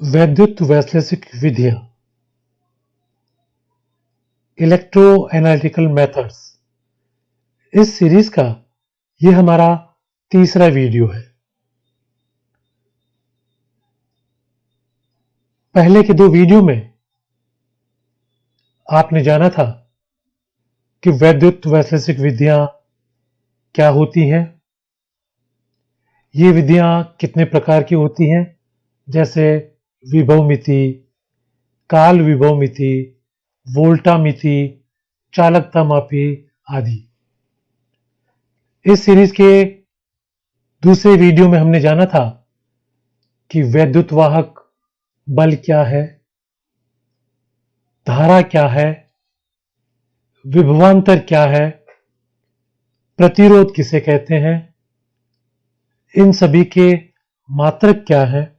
वैद्युत वैश्लेषिक विधियां, electro analytical methods. इस सीरीज का यह हमारा तीसरा वीडियो है। पहले के दो वीडियो में आपने जाना था कि वैद्युत वैश्लेषिक विधियां क्या होती हैं, ये विधियां कितने प्रकार की होती हैं, जैसे विभवमिति, काल विभवमिति, वोल्टामिति, चालकता मापी आदि। इस सीरीज के दूसरे वीडियो में हमने जाना था कि वैद्युत वाहक बल क्या है, धारा क्या है, विभवांतर क्या है, प्रतिरोध किसे कहते हैं, इन सभी के मात्रक क्या है।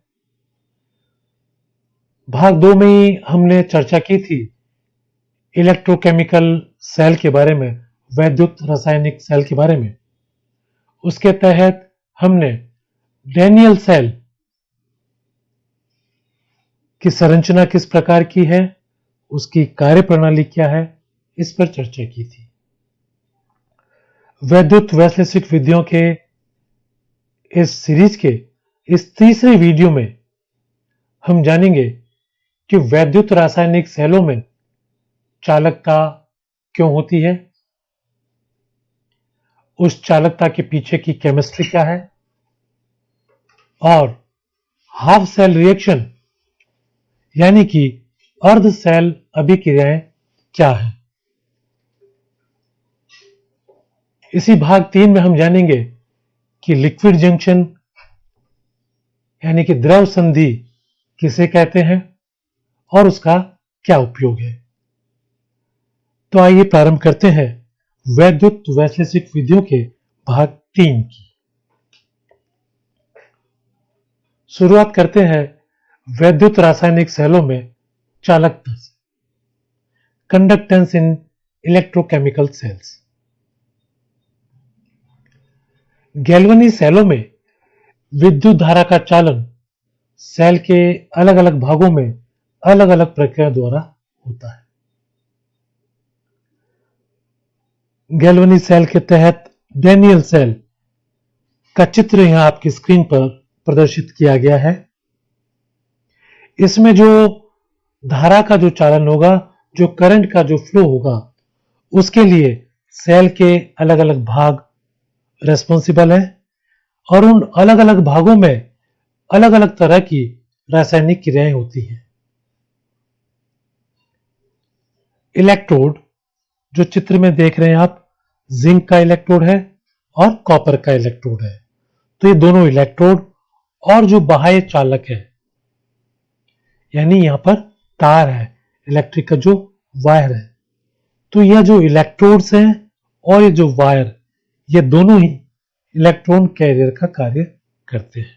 भाग 2 में ही हमने चर्चा की थी इलेक्ट्रोकेमिकल सेल के बारे में, वैद्युत रासायनिक सेल के बारे में। उसके तहत हमने डैनियल सेल की संरचना किस प्रकार की है, उसकी कार्यप्रणाली क्या है, इस पर चर्चा की थी। वैद्युत वैश्लेषिक विधियों के इस सीरीज के इस तीसरे वीडियो में हम जानेंगे कि वैद्युत रासायनिक सेलों में चालकता क्यों होती है, उस चालकता के पीछे की केमिस्ट्री क्या है, और हाफ सेल रिएक्शन यानी कि अर्ध सेल अभिक्रियाएं क्या है। इसी भाग 3 में हम जानेंगे कि लिक्विड जंक्शन यानी कि द्रव संधि किसे कहते हैं और उसका क्या उपयोग है। तो आइए प्रारंभ करते हैं वैद्युत वैश्लेषिक विधियों के भाग 3 की। शुरुआत करते हैं वैद्युत रासायनिक सेलों में चालकता से। कंडक्टेंस इन इलेक्ट्रोकेमिकल सेल्स। गैल्वेनी सेलों में विद्युत धारा का चालन सेल के अलग अलग भागों में अलग अलग प्रक्रिया द्वारा होता है। गैल्वेनी सेल के तहत डैनियल सेल का चित्र यहां आपकी स्क्रीन पर प्रदर्शित किया गया है। इसमें जो धारा का जो चालन होगा, जो करंट का जो फ्लो होगा, उसके लिए सेल के अलग अलग भाग रेस्पॉन्सिबल है और उन अलग अलग भागों में अलग अलग तरह की रासायनिक क्रियाएं होती हैं। इलेक्ट्रोड जो चित्र में देख रहे हैं आप, जिंक का इलेक्ट्रोड है और कॉपर का इलेक्ट्रोड है। तो ये दोनों इलेक्ट्रोड और जो बाह्य चालक है यानी यहां पर तार है, इलेक्ट्रिक का जो वायर है, तो यह जो इलेक्ट्रोड्स हैं और ये जो वायर, ये दोनों ही इलेक्ट्रॉन कैरियर का कार्य करते हैं।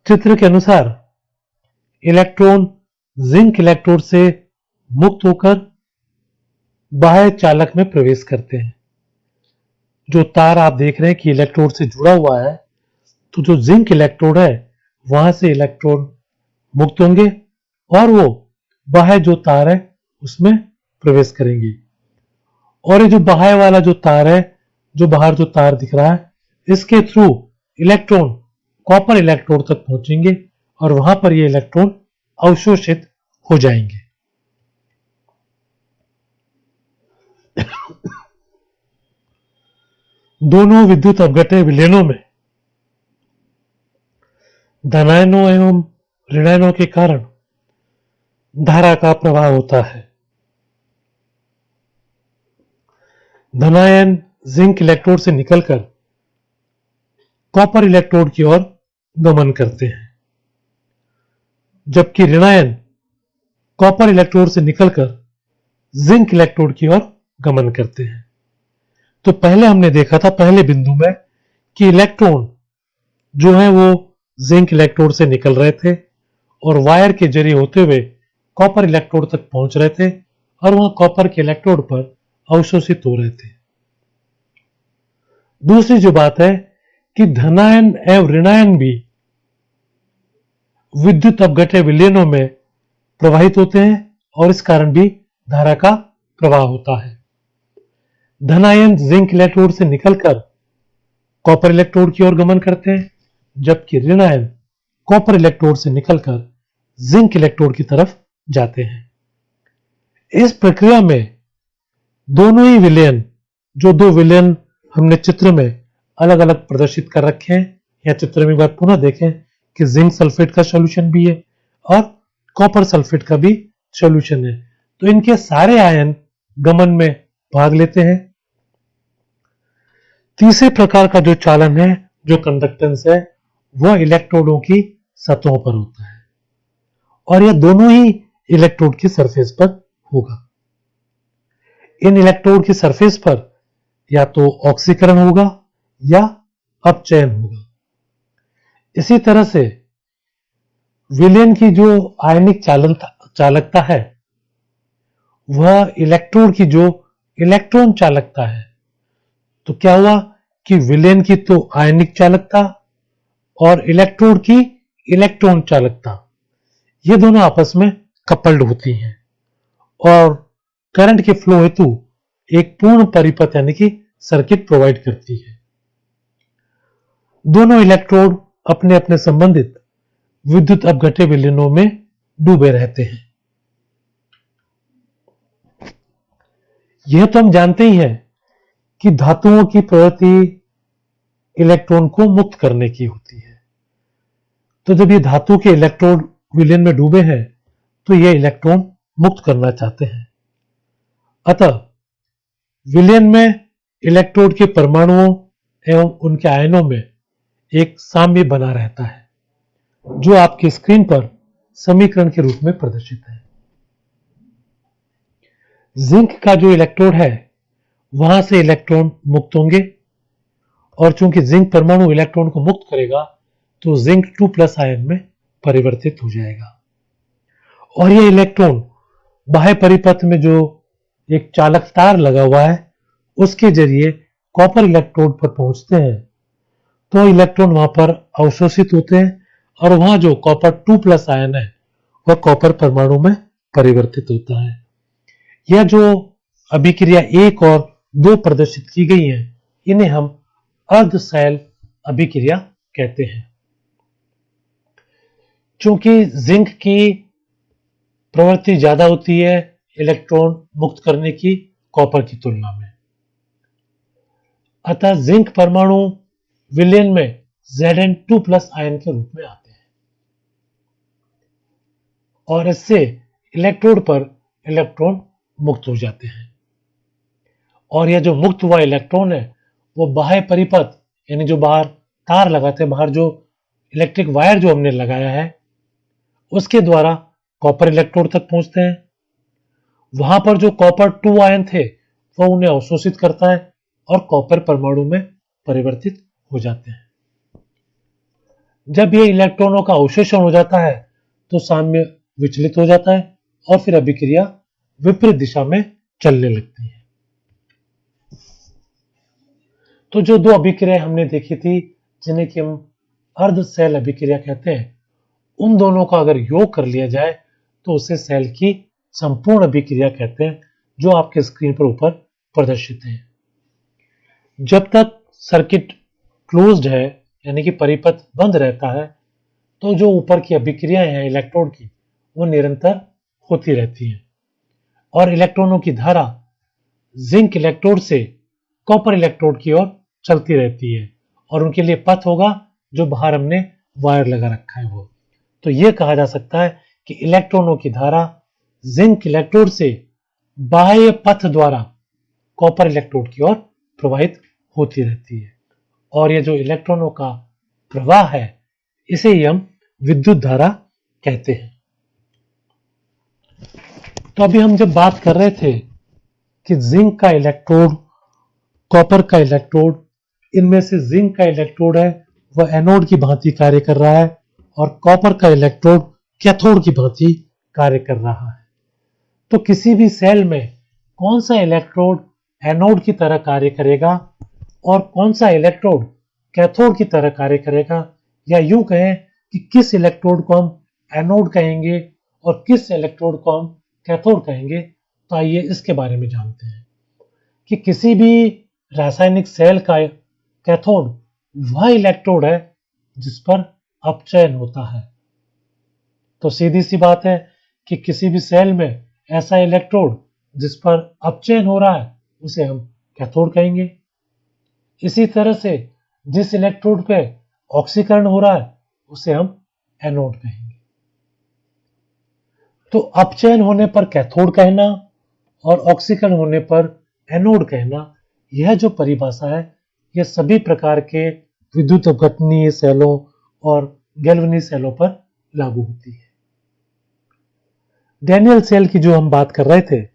चित्र के अनुसार इलेक्ट्रॉन जिंक इलेक्ट्रोड से मुक्त होकर बाह्य चालक में प्रवेश करते हैं। जो तार आप देख रहे हैं कि इलेक्ट्रोड से जुड़ा हुआ है, तो जो जिंक इलेक्ट्रोड है वहां से इलेक्ट्रॉन मुक्त होंगे और वो बाह्य जो तार है उसमें प्रवेश करेंगे। और ये जो बाह्य वाला जो तार है, जो बाहर जो तार दिख रहा है, इसके थ्रू इलेक्ट्रॉन कॉपर इलेक्ट्रोड तक पहुंचेंगे और वहां पर ये इलेक्ट्रॉन अवशोषित हो जाएंगे। दोनों विद्युत अपघट्य विलयनों में धनायनों एवं ऋणायनों के कारण धारा का प्रवाह होता है। धनायन जिंक इलेक्ट्रोड से निकलकर कॉपर इलेक्ट्रोड की ओर गमन करते हैं, जबकि ऋणायन कॉपर इलेक्ट्रोड से निकलकर जिंक इलेक्ट्रोड की ओर गमन करते हैं। तो पहले हमने देखा था पहले बिंदु में कि इलेक्ट्रॉन जो है वो जिंक इलेक्ट्रोड से निकल रहे थे और वायर के जरिए होते हुए कॉपर इलेक्ट्रोड तक पहुंच रहे थे और वहां कॉपर के इलेक्ट्रोड पर अवशोषित हो रहे थे। दूसरी जो बात है कि धनायन एवं ऋणायन भी विद्युत अपघट्य विलयनों में प्रवाहित होते हैं और इस कारण भी धारा का प्रवाह होता है। धन आयन जिंक इलेक्ट्रोड से निकलकर कॉपर इलेक्ट्रोड की ओर गमन करते हैं, जबकि ऋण आयन कॉपर इलेक्ट्रोड से निकलकर जिंक इलेक्ट्रोड की तरफ जाते हैं। इस प्रक्रिया में दोनों ही विलयन, जो दो विलयन हमने चित्र में अलग अलग प्रदर्शित कर रखे हैं, या चित्र में एक बार पुनः देखें कि जिंक सल्फेट का सॉल्यूशन भी है और कॉपर सल्फेट का भी सॉल्यूशन है, तो इनके सारे आयन गमन में भाग लेते हैं। तीसरे प्रकार का जो चालन है, जो कंडक्टेंस है, वह इलेक्ट्रोडों की सतहों पर होता है और यह दोनों ही इलेक्ट्रोड की सरफेस पर होगा। इन इलेक्ट्रोड की सरफेस पर या तो ऑक्सीकरण होगा या अपचयन होगा। इसी तरह से विलयन की जो आयनिक चालकता है, वह इलेक्ट्रोड की जो इलेक्ट्रॉन चालकता है, तो क्या हुआ कि विलयन की तो आयनिक चालकता और इलेक्ट्रोड की इलेक्ट्रॉन चालकता, ये दोनों आपस में कपल्ड होती हैं और करंट के फ्लो हेतु एक पूर्ण परिपथ यानी कि सर्किट प्रोवाइड करती है। दोनों इलेक्ट्रोड अपने अपने संबंधित विद्युत अपघट्य विलयनों में डूबे रहते हैं। यह तो हम जानते ही हैं कि धातुओं की प्रवृत्ति इलेक्ट्रॉन को मुक्त करने की होती है। तो जब ये धातु के इलेक्ट्रोड विलयन में डूबे हैं, तो ये इलेक्ट्रॉन मुक्त करना चाहते हैं। अतः विलयन में इलेक्ट्रोड के परमाणुओं एवं उनके आयनों में एक साम्य बना रहता है, जो आपकी स्क्रीन पर समीकरण के रूप में प्रदर्शित है। जिंक का जो इलेक्ट्रोड है, वहां से इलेक्ट्रॉन मुक्त होंगे और चूंकि जिंक परमाणु इलेक्ट्रॉन को मुक्त करेगा, तो जिंक 2+ आयन में परिवर्तित हो जाएगा और यह इलेक्ट्रॉन बाह्य परिपथ में जो एक चालक तार लगा हुआ है, उसके जरिए कॉपर इलेक्ट्रोड पर पहुंचते हैं। तो इलेक्ट्रॉन वहां पर अवशोषित होते हैं और वहां जो कॉपर 2+ आयन है, वह कॉपर परमाणु में परिवर्तित होता है। यह जो अभिक्रिया 1 और 2 प्रदर्शित की गई है, इन्हें हम अर्ध शैल अभिक्रिया कहते हैं। चूंकि जिंक की प्रवृत्ति ज्यादा होती है इलेक्ट्रॉन मुक्त करने की कॉपर की तुलना में, अतः जिंक परमाणु विलयन में Zn2+ आयन के रूप में आते हैं और इससे इलेक्ट्रोड पर इलेक्ट्रॉन मुक्त हो जाते हैं। और यह जो मुक्त हुआ इलेक्ट्रॉन है, वो बाह्य परिपथ यानी जो बाहर तार लगाते हैं, बाहर जो इलेक्ट्रिक वायर जो हमने लगाया है, उसके द्वारा कॉपर इलेक्ट्रोड तक पहुंचते हैं। वहां पर जो कॉपर 2 आयन थे, वह उन्हें अवशोषित करता है और कॉपर परमाणु में परिवर्तित हो जाते हैं। जब ये इलेक्ट्रॉनों का अवशोषण हो जाता है, तो साम्य विचलित हो जाता है और फिर अभिक्रिया विपरीत दिशा में चलने लगती है। तो जो दो अभिक्रियाएं हमने देखी थी, जिन्हें कि हम अर्ध शैल अभिक्रिया कहते हैं, उन दोनों का अगर योग कर लिया जाए तो उसे शैल की संपूर्ण अभिक्रिया कहते हैं, जो आपके स्क्रीन पर ऊपर प्रदर्शित है। जब तक सर्किट क्लोज्ड है यानी कि परिपथ बंद रहता है, तो जो ऊपर की अभिक्रियाएं हैं इलेक्ट्रोड की, वो निरंतर होती रहती हैं और इलेक्ट्रॉनों की धारा जिंक इलेक्ट्रोड से कॉपर इलेक्ट्रोड की ओर चलती रहती है और उनके लिए पथ होगा जो बाहर हमने वायर लगा रखा है वो। तो यह कहा जा सकता है कि इलेक्ट्रॉनों की धारा जिंक इलेक्ट्रोड से बाह्य पथ द्वारा कॉपर इलेक्ट्रोड की ओर प्रवाहित होती रहती है और यह जो इलेक्ट्रॉनों का प्रवाह है, इसे ही हम विद्युत धारा कहते हैं। तो अभी हम जब बात कर रहे थे कि जिंक का इलेक्ट्रोड, कॉपर का इलेक्ट्रोड, इनमें से जिंक का इलेक्ट्रोड है वह एनोड की भांति कार्य कर रहा है और कॉपर का इलेक्ट्रोड कैथोड की भांति कार्य कर रहा है। तो किसी भी सेल में कौन सा इलेक्ट्रोड एनोड की तरह कार्य करेगा और कौन सा इलेक्ट्रोड कैथोड की तरह कार्य करेगा, या यूं कहें कि किस इलेक्ट्रोड को हम एनोड कहेंगे और किस इलेक्ट्रोड को हम कैथोड कहेंगे। तो आइए इसके बारे में जानते हैं कि किसी भी रासायनिक सेल का कैथोड वह इलेक्ट्रोड है जिस पर अपचयन होता है। तो सीधी सी बात है कि किसी भी सेल में ऐसा इलेक्ट्रोड जिस पर अपचयन हो रहा है उसे हम कैथोड कहेंगे। इसी तरह से जिस इलेक्ट्रोड पे ऑक्सीकरण हो रहा है उसे हम एनोड कहेंगे। तो अपचयन होने पर कैथोड कहना और ऑक्सीकरण होने पर एनोड कहना, यह जो परिभाषा है यह सभी प्रकार के विद्युत अपघटनीय सेलों और गैल्वेनिक सेलों पर लागू होती है। डैनियल सेल की जो हम बात कर रहे थे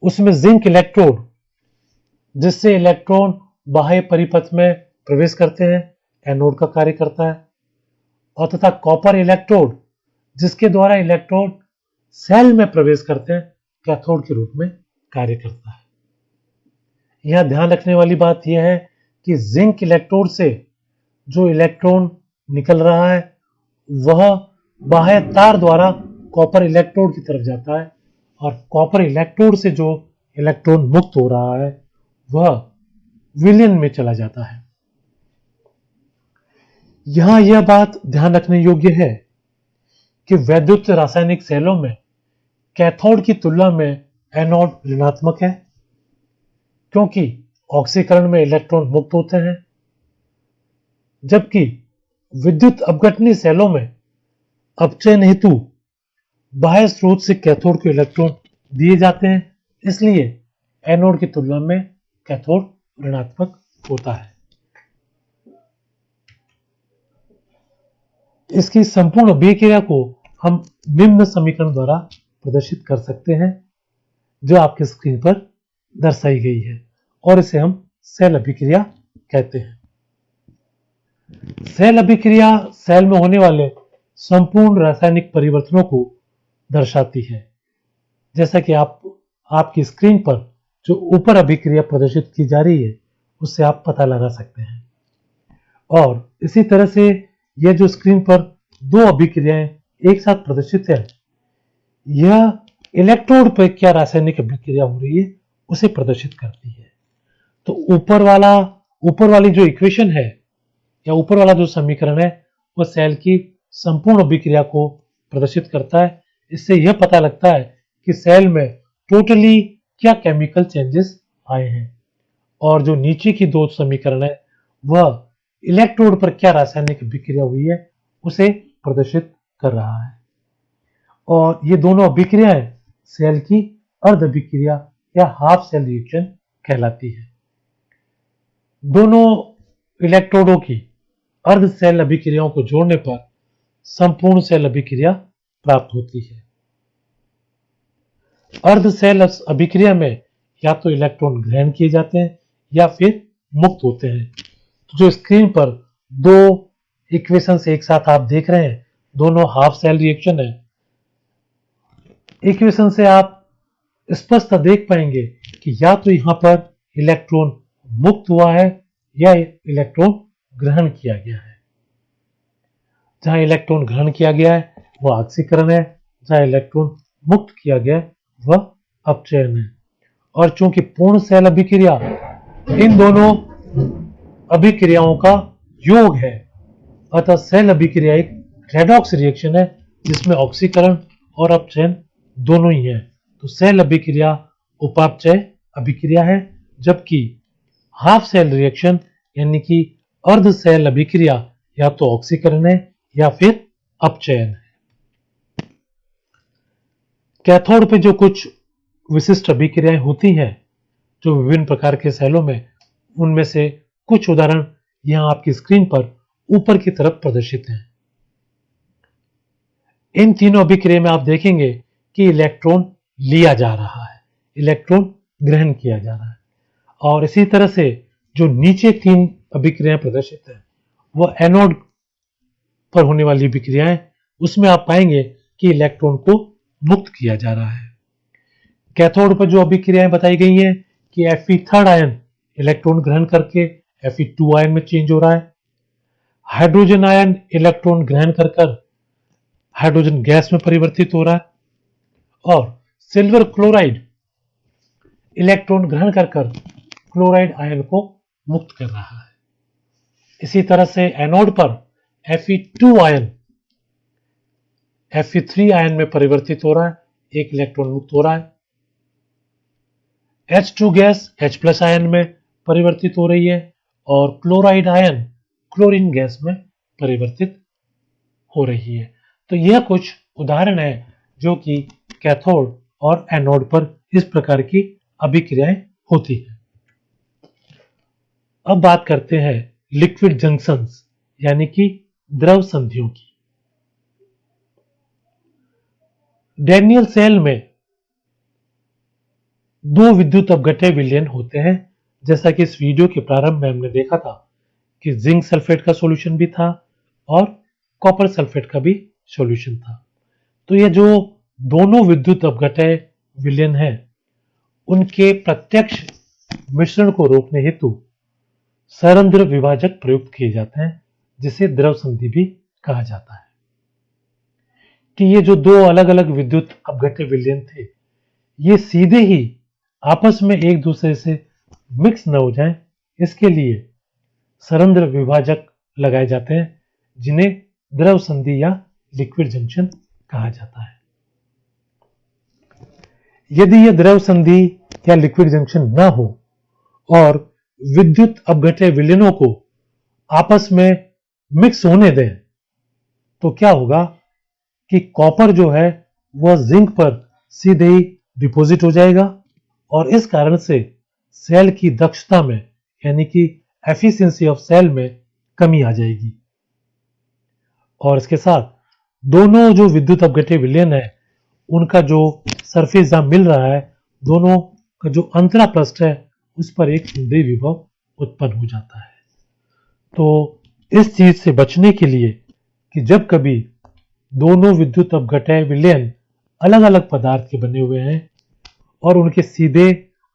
उसमें जिंक इलेक्ट्रोड जिससे इलेक्ट्रॉन बाह्य परिपथ में प्रवेश करते हैं एनोड का कार्य करता है, और तथा कॉपर इलेक्ट्रोड जिसके द्वारा इलेक्ट्रॉन सेल में प्रवेश करते हैं कैथोड के रूप में कार्य करता है। यह ध्यान रखने वाली बात यह है कि जिंक इलेक्ट्रोड से जो इलेक्ट्रॉन निकल रहा है वह बाह्य तार द्वारा कॉपर इलेक्ट्रोड की तरफ जाता है और कॉपर इलेक्ट्रोड से जो इलेक्ट्रॉन मुक्त हो रहा है वह विलयन में चला जाता है। यहां यह बात ध्यान रखने योग्य है कि वैद्युत रासायनिक सेलों में कैथोड की तुलना में एनोड ऋणात्मक है क्योंकि ऑक्सीकरण में इलेक्ट्रॉन मुक्त होते हैं, जबकि विद्युत अपघटनीय सेलों में अपचयन हेतु बाह्य स्रोत से कैथोड को इलेक्ट्रॉन दिए जाते हैं, इसलिए एनोड की तुलना में कैथोड ऋणात्मक होता है। इसकी संपूर्ण अभिक्रिया को हम निम्न समीकरण द्वारा प्रदर्शित कर सकते हैं जो आपकी स्क्रीन पर दर्शाई गई है और इसे हम सेल अभिक्रिया कहते हैं। सेल अभिक्रिया सेल में होने वाले संपूर्ण रासायनिक परिवर्तनों को दर्शाती है। जैसा कि आपकी स्क्रीन पर जो ऊपर अभिक्रिया प्रदर्शित की जा रही है उससे आप पता लगा सकते हैं। और इसी तरह से यह जो स्क्रीन पर दो अभिक्रियाएं एक साथ प्रदर्शित है, यह इलेक्ट्रोड पर क्या रासायनिक अभिक्रिया हो रही है उसे प्रदर्शित करती है। तो ऊपर वाली जो इक्वेशन है या ऊपर वाला जो समीकरण है वह सेल की संपूर्ण अभिक्रिया को प्रदर्शित करता है। इससे यह पता लगता है कि सेल में टोटली क्या केमिकल चेंजेस आए हैं, और जो नीचे की दो समीकरण है वह इलेक्ट्रोड पर क्या रासायनिक अभिक्रिया हुई है उसे प्रदर्शित कर रहा है। और ये दोनों अभिक्रियाएं सेल की अर्ध अभिक्रिया या हाफ सेल रिएक्शन कहलाती है। दोनों इलेक्ट्रोडों की अर्ध सेल अभिक्रियाओं को जोड़ने पर संपूर्ण सेल अभिक्रिया प्राप्त होती है। अर्ध सेल अभिक्रिया में या तो इलेक्ट्रॉन ग्रहण किए जाते हैं या फिर मुक्त होते हैं। तो जो स्क्रीन पर दो इक्वेशंस एक साथ आप देख रहे हैं दोनों हाफ सेल रिएक्शन है। इक्वेशन से आप स्पष्ट देख पाएंगे कि या तो यहां पर इलेक्ट्रॉन मुक्त हुआ है या इलेक्ट्रॉन ग्रहण किया गया है। जहां इलेक्ट्रॉन ग्रहण किया गया है वह ऑक्सीकरण है, जहां इलेक्ट्रॉन मुक्त किया गया है वह अपचयन है। और चूंकि पूर्ण सेल अभिक्रिया इन दोनों अभिक्रियाओं का योग है, अतः सेल अभिक्रिया एक रेडॉक्स रिएक्शन है जिसमें ऑक्सीकरण और अपचयन दोनों ही है। तो सेल अभिक्रिया उपापचय अभिक्रिया है, जबकि हाफ सेल रिएक्शन यानी कि अर्ध सेल अभिक्रिया या तो ऑक्सीकरण है या फिर अपचयन है। कैथोड पे जो कुछ विशिष्ट अभिक्रियाएं होती हैं जो विभिन्न प्रकार के सेलों में, उनमें से कुछ उदाहरण यहां आपकी स्क्रीन पर ऊपर की तरफ प्रदर्शित हैं। इन तीनों अभिक्रिया में आप देखेंगे कि इलेक्ट्रॉन लिया जा रहा है, इलेक्ट्रॉन ग्रहण किया जा रहा है। और इसी तरह से जो नीचे तीन अभिक्रियाएं प्रदर्शित है वह एनोड पर होने वाली अभिक्रियाएं, उसमें आप पाएंगे कि इलेक्ट्रॉन को मुक्त किया जा रहा है। कैथोड पर जो अभिक्रियाएं बताई गई हैं कि Fe3 आयन इलेक्ट्रॉन ग्रहण करके Fe2 आयन में चेंज हो रहा है। हाइड्रोजन आयन इलेक्ट्रॉन ग्रहण कर हाइड्रोजन गैस में परिवर्तित हो रहा है और सिल्वर क्लोराइड इलेक्ट्रॉन ग्रहण कर क्लोराइड आयन को मुक्त कर रहा है। इसी तरह से एनोड पर Fe2 आयन Fe3 आयन में परिवर्तित हो रहा है, एक इलेक्ट्रॉन मुक्त हो रहा है। H2 गैस H+ आयन में परिवर्तित हो रही है और क्लोराइड आयन क्लोरीन गैस में परिवर्तित हो रही है। तो यह कुछ उदाहरण है जो कि कैथोड और एनोड पर इस प्रकार की अभिक्रियाएं होती हैं। अब बात करते हैं लिक्विड जंक्शंस यानी कि द्रव संधियों की। डैनियल सेल में दो विद्युत अपघट्य विलयन होते हैं, जैसा कि इस वीडियो के प्रारंभ में हमने देखा था कि जिंक सल्फेट का सॉल्यूशन भी था और कॉपर सल्फेट का भी सॉल्यूशन था। तो ये जो दोनों विद्युत अपघट्य विलयन है उनके प्रत्यक्ष मिश्रण को रोकने हेतु सरंध्र विभाजक प्रयुक्त किए जाते हैं, जिसे द्रव संधि भी कहा जाता है। कि ये जो दो अलग अलग विद्युत अपघट्य विलयन थे ये सीधे ही आपस में एक दूसरे से मिक्स न हो जाएं, इसके लिए सरंध्र विभाजक लगाए जाते हैं, जिन्हें द्रव संधि या लिक्विड जंक्शन कहा जाता है। यदि यह द्रव संधि या लिक्विड जंक्शन न हो और विद्युत अपघट्य विलयनों को आपस में मिक्स होने दें तो क्या होगा कि कॉपर जो है वह जिंक पर सीधे ही डिपॉजिट हो जाएगा और इस कारण से सेल की दक्षता में यानी कि एफिशिएंसी ऑफ सेल में कमी आ जाएगी। और इसके साथ दोनों जो विद्युत अपघट्य विलयन है उनका जो सरफेस जहां मिल रहा है, दोनों का जो अंतरा पृष्ठ है उस पर एक केंद्रीय विभव उत्पन्न हो जाता है। तो इस चीज से बचने के लिए कि जब कभी दोनों विद्युत अपघट्य विलयन अलग अलग पदार्थ के बने हुए हैं और उनके सीधे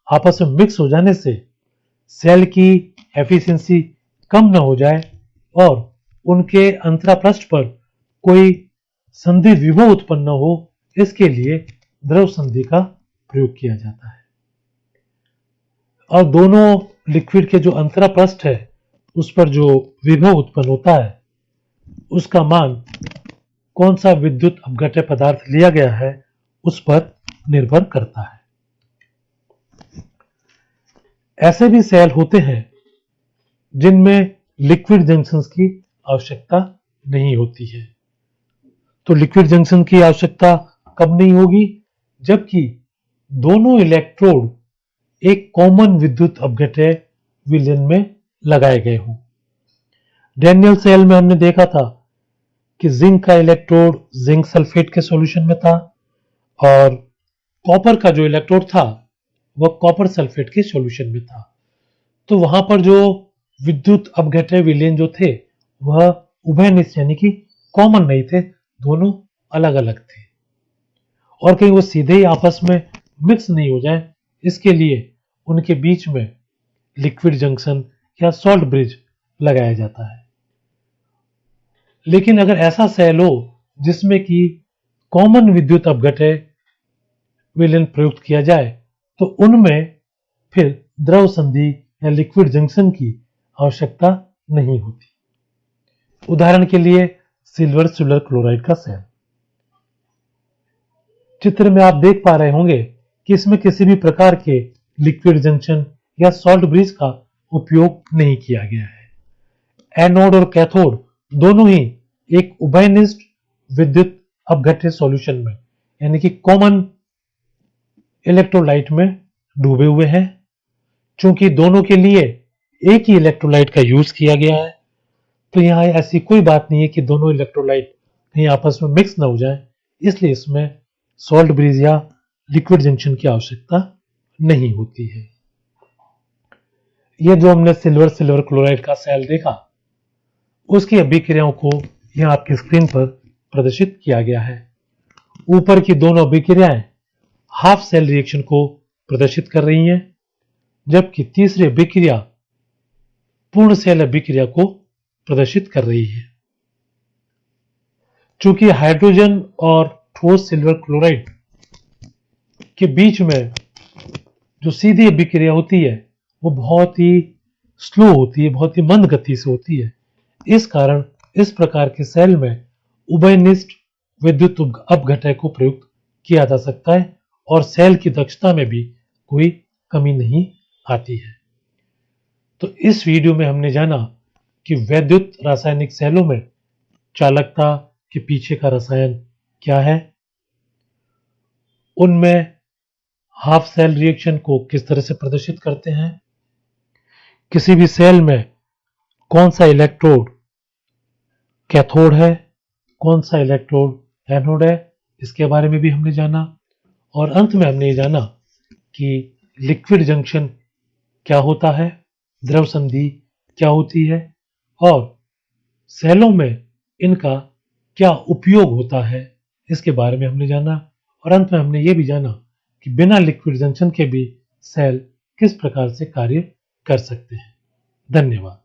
आपस में मिक्स हो जाने से सेल की एफिशिएंसी कम न हो जाए और उनके अंतरापृष्ठ पर कोई संधि विभव उत्पन्न न हो, इसके लिए द्रव संधि का प्रयोग किया जाता है। और दोनों लिक्विड के जो अंतरापृष्ठ है उस पर जो विभव उत्पन्न होता है उसका मान कौन सा विद्युत अपघट्य पदार्थ लिया गया है उस पर निर्भर करता है। ऐसे भी सेल होते हैं जिनमें लिक्विड जंक्शंस की आवश्यकता नहीं होती है। तो लिक्विड जंक्शन की आवश्यकता कब नहीं होगी? जबकि दोनों इलेक्ट्रोड एक कॉमन विद्युत अपघट्य विलयन में लगाए गए हों। डैनियल सेल में हमने देखा था कि जिंक का इलेक्ट्रोड जिंक सल्फेट के सॉल्यूशन में था और कॉपर का जो इलेक्ट्रोड था वह कॉपर सल्फेट के सॉल्यूशन में था। तो वहां पर जो विद्युत अपघट्य विलयन जो थे वह उभयनिष्ठ यानी कि कॉमन नहीं थे, दोनों अलग अलग थे और कहीं वो सीधे ही आपस में मिक्स नहीं हो जाए, इसके लिए उनके बीच में लिक्विड जंक्शन या सॉल्ट ब्रिज लगाया जाता है। लेकिन अगर ऐसा सेल हो जिसमें कि कॉमन विद्युत अपघट्य विलयन प्रयुक्त किया जाए तो उनमें फिर द्रव संधि या लिक्विड जंक्शन की आवश्यकता नहीं होती। उदाहरण के लिए सिल्वर क्लोराइड का सेल। चित्र में आप देख पा रहे होंगे कि इसमें किसी भी प्रकार के लिक्विड जंक्शन या सॉल्ट ब्रिज का उपयोग नहीं किया गया है। एनोड और कैथोड दोनों ही एक उभयनिष्ठ विद्युत अपघट्य सॉल्यूशन में यानी कि कॉमन इलेक्ट्रोलाइट में डूबे हुए हैं। चूंकि दोनों के लिए एक ही इलेक्ट्रोलाइट का यूज किया गया है तो यहां ऐसी कोई बात नहीं है कि दोनों इलेक्ट्रोलाइट कहीं आपस में मिक्स ना हो जाए, इसलिए इसमें सॉल्ट ब्रिज या लिक्विड जंक्शन की आवश्यकता नहीं होती है। यह जो हमने सिल्वर क्लोराइड का सेल देखा उसकी अभिक्रियाओं को यहां आपकी स्क्रीन पर प्रदर्शित किया गया है। ऊपर की दोनों अभिक्रियाएं हाफ सेल रिएक्शन को प्रदर्शित कर रही हैं, जबकि तीसरी अभिक्रिया पूर्ण सेल अभिक्रिया को प्रदर्शित कर रही है। चूंकि हाइड्रोजन और ठोस सिल्वर क्लोराइड के बीच में जो सीधी अभिक्रिया होती है वो बहुत ही स्लो होती है, बहुत ही मंद गति से होती है। इस कारण इस प्रकार के सेल में उभयनिष्ठ विद्युत अपघटय को प्रयुक्त किया जा सकता है और सेल की दक्षता में भी कोई कमी नहीं आती है। तो इस वीडियो में हमने जाना कि वैद्युत रासायनिक सेलों में चालकता के पीछे का रसायन क्या है, उनमें हाफ सेल रिएक्शन को किस तरह से प्रदर्शित करते हैं, किसी भी सेल में कौन सा इलेक्ट्रोड कैथोड है, कौन सा इलेक्ट्रोड एनोड है, इसके बारे में भी हमने जाना। और अंत में हमने ये जाना कि लिक्विड जंक्शन क्या होता है, द्रव संधि क्या होती है और सेलों में इनका क्या उपयोग होता है, इसके बारे में हमने जाना। और अंत में हमने ये भी जाना कि बिना लिक्विड जंक्शन के भी सेल किस प्रकार से कार्य कर सकते हैं। धन्यवाद।